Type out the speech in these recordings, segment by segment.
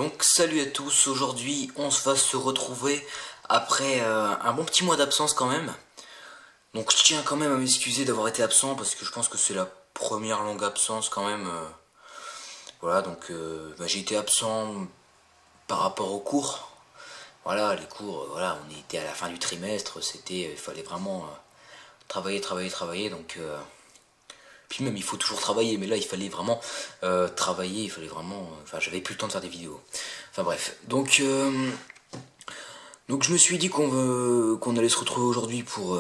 Donc salut à tous, aujourd'hui on va se retrouver après un bon petit mois d'absence quand même. Donc je tiens quand même à m'excuser d'avoir été absent parce que je pense que c'est la première longue absence quand même. Voilà, donc j'ai été absent par rapport aux cours. Voilà, les cours, voilà, on était à la fin du trimestre, il fallait vraiment travailler, donc puis même il faut toujours travailler, mais là il fallait vraiment travailler, il fallait vraiment, enfin j'avais plus le temps de faire des vidéos. Enfin bref, donc je me suis dit qu'on allait se retrouver aujourd'hui pour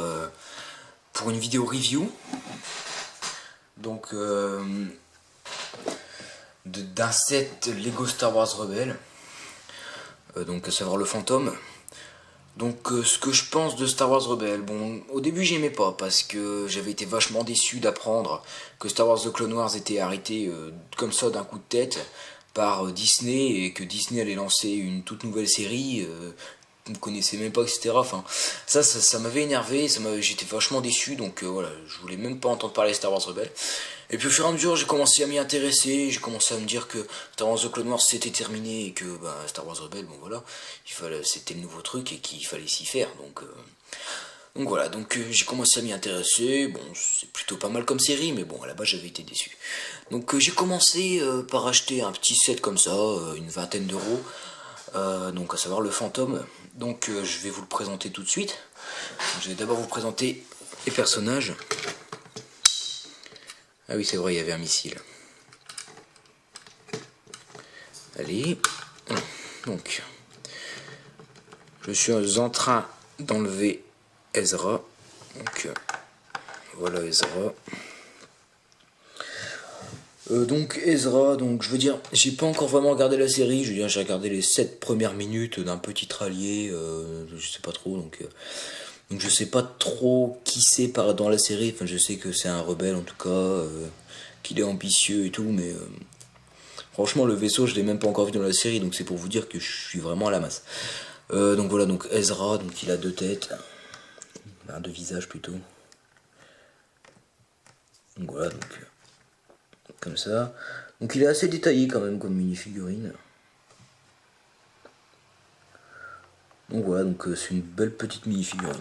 une vidéo review. Donc d'un set Lego Star Wars Rebelle. Donc à savoir le fantôme. Donc ce que je pense de Star Wars Rebelle, bon au début j'aimais pas parce que j'avais été vachement déçu d'apprendre que Star Wars The Clone Wars était arrêté comme ça d'un coup de tête par Disney et que Disney allait lancer une toute nouvelle série, vous ne connaissez même pas, etc. Enfin ça m'avait énervé, j'étais vachement déçu, donc voilà, je voulais même pas entendre parler de Star Wars Rebelle. Et puis au fur et à mesure j'ai commencé à m'y intéresser, j'ai commencé à me dire que Star Wars The Clone Wars c'était terminé et que Star Wars Rebelle, bon voilà, c'était le nouveau truc et qu'il fallait s'y faire, donc voilà, j'ai commencé à m'y intéresser. Bon, c'est plutôt pas mal comme série, mais bon, à la base j'avais été déçu. Donc j'ai commencé par acheter un petit set comme ça, une vingtaine d'euros, donc à savoir le fantôme. Donc je vais vous le présenter tout de suite. Je vais d'abord vous présenter les personnages. Ah oui, c'est vrai, il y avait un missile. Allez, donc je suis en train d'enlever Ezra. Donc voilà Ezra. Donc Ezra, donc je veux dire, j'ai pas encore vraiment regardé la série, je veux dire, j'ai regardé les 7 premières minutes d'un petit allié, je sais pas trop, donc je sais pas trop qui c'est dans la série, enfin je sais que c'est un rebelle en tout cas, qu'il est ambitieux et tout, mais franchement le vaisseau je l'ai même pas encore vu dans la série, donc c'est pour vous dire que je suis vraiment à la masse. Donc voilà, donc Ezra, donc il a 2 têtes, enfin 2 visages plutôt. Donc voilà, donc comme ça. Donc il est assez détaillé quand même comme minifigurine. Donc voilà, donc c'est une belle petite minifigurine.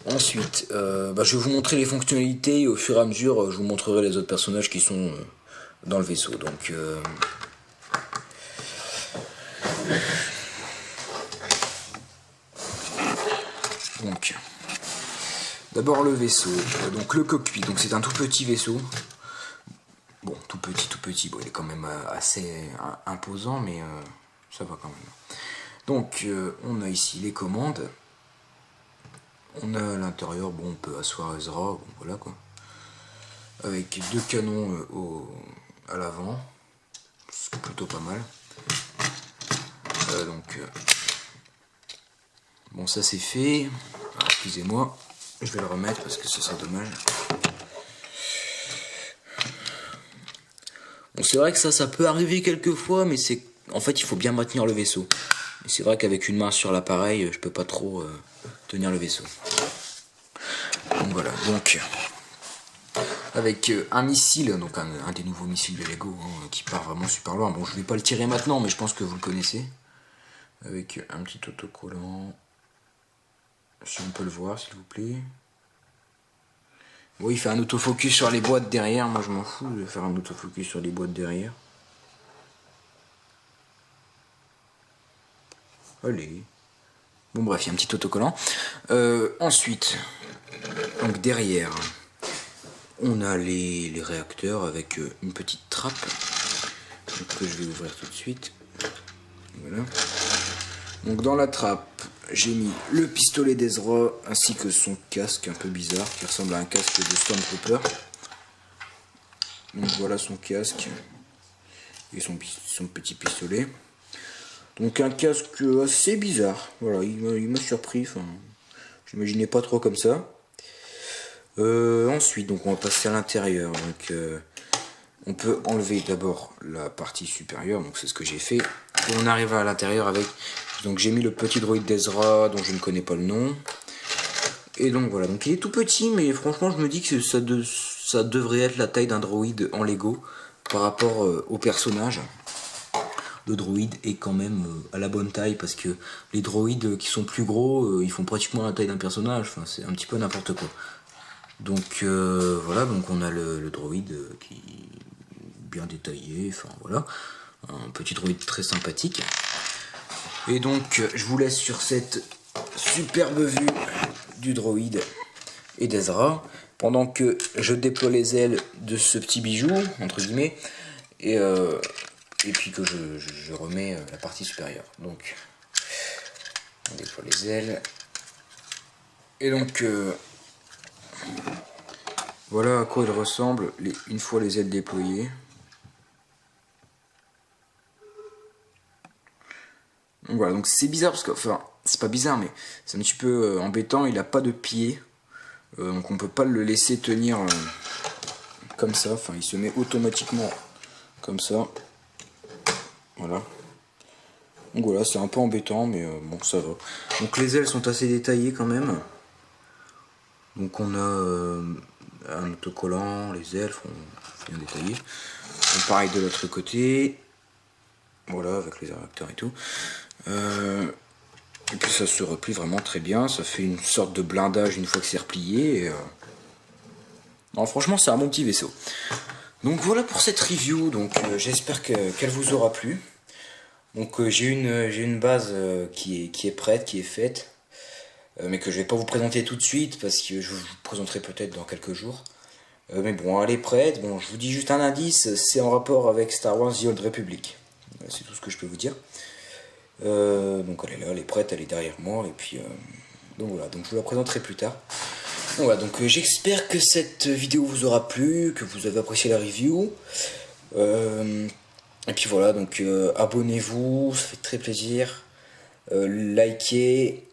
Ensuite, je vais vous montrer les fonctionnalités et au fur et à mesure, je vous montrerai les autres personnages qui sont dans le vaisseau. Donc d'abord le vaisseau, donc le cockpit, donc c'est un tout petit vaisseau. Bon, tout petit, bon, il est quand même assez imposant, mais ça va quand même. Donc, on a ici les commandes. On a à l'intérieur, bon, on peut asseoir Ezra, bon, voilà quoi. Avec 2 canons à l'avant, c'est plutôt pas mal. Bon, ça c'est fait. Excusez-moi, je vais le remettre parce que ce serait dommage. Bon, c'est vrai que ça peut arriver quelquefois, mais en fait il faut bien maintenir le vaisseau. Et c'est vrai qu'avec une main sur l'appareil, je peux pas trop tenir le vaisseau. Donc voilà, donc avec un missile, donc un des nouveaux missiles de Lego qui part vraiment super loin. Bon, je vais pas le tirer maintenant, mais je pense que vous le connaissez. Avec un petit autocollant, si on peut le voir s'il vous plaît. Bon, il fait un autofocus sur les boîtes derrière, moi je m'en fous, je vais faire un autofocus sur les boîtes derrière. Allez. Bon bref, il y a un petit autocollant. Ensuite, donc derrière, on a les réacteurs avec une petite trappe que je vais ouvrir tout de suite. Voilà. Donc dans la trappe, j'ai mis le pistolet d'Ezra ainsi que son casque un peu bizarre qui ressemble à un casque de Stormtrooper. Donc voilà son casque et son petit pistolet. Donc un casque assez bizarre. Voilà, il m'a surpris. Enfin, je n'imaginais pas trop comme ça. Ensuite, donc on va passer à l'intérieur. Donc on peut enlever d'abord la partie supérieure. Donc c'est ce que j'ai fait. Et on arrive à l'intérieur avec. Donc j'ai mis le petit droïde d'Ezra dont je ne connais pas le nom. Et donc voilà. Donc il est tout petit, mais franchement je me dis que ça devrait être la taille d'un droïde en Lego par rapport au personnage. le droïde est quand même à la bonne taille, parce que les droïdes qui sont plus gros, ils font pratiquement la taille d'un personnage, enfin c'est un petit peu n'importe quoi. Donc voilà, donc on a le droïde qui est bien détaillé, enfin voilà, un petit droïde très sympathique. Et donc je vous laisse sur cette superbe vue du droïde et d'Ezra, pendant que je déploie les ailes de ce petit bijou, entre guillemets, et puis que je remets la partie supérieure. Donc on déploie les ailes, et donc voilà à quoi il ressemble une fois les ailes déployées. Donc voilà, donc c'est bizarre parce que, enfin, c'est pas bizarre, mais c'est un petit peu embêtant, il a pas de pied, donc on peut pas le laisser tenir comme ça, enfin il se met automatiquement comme ça. Voilà. Donc voilà, c'est un peu embêtant, mais bon, ça va. Donc les ailes sont assez détaillées quand même. Donc on a un autocollant, les ailes sont bien détaillées. Donc pareil de l'autre côté. Voilà, avec les réacteurs et tout. Et puis ça se replie vraiment très bien. Ça fait une sorte de blindage une fois que c'est replié. Et, non, franchement, c'est un bon petit vaisseau. Donc voilà pour cette review. Donc j'espère qu'elle vous aura plu. Donc j'ai une base qui est prête, qui est faite, mais que je vais pas vous présenter tout de suite parce que je vous présenterai peut-être dans quelques jours. Mais bon, elle est prête. Bon, je vous dis juste un indice, c'est en rapport avec Star Wars The Old Republic. C'est tout ce que je peux vous dire. Donc elle est là, elle est prête, elle est derrière moi, et puis donc voilà, donc je vous la présenterai plus tard. Donc voilà, donc j'espère que cette vidéo vous aura plu, que vous avez apprécié la review. Et puis voilà, donc abonnez-vous, ça fait très plaisir. Likez,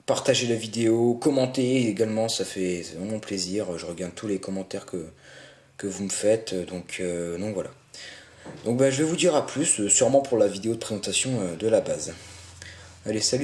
partagez la vidéo, commentez également, ça fait vraiment plaisir. Je regarde tous les commentaires que vous me faites, donc voilà. Donc je vais vous dire à plus, sûrement pour la vidéo de présentation de la base. Allez, salut!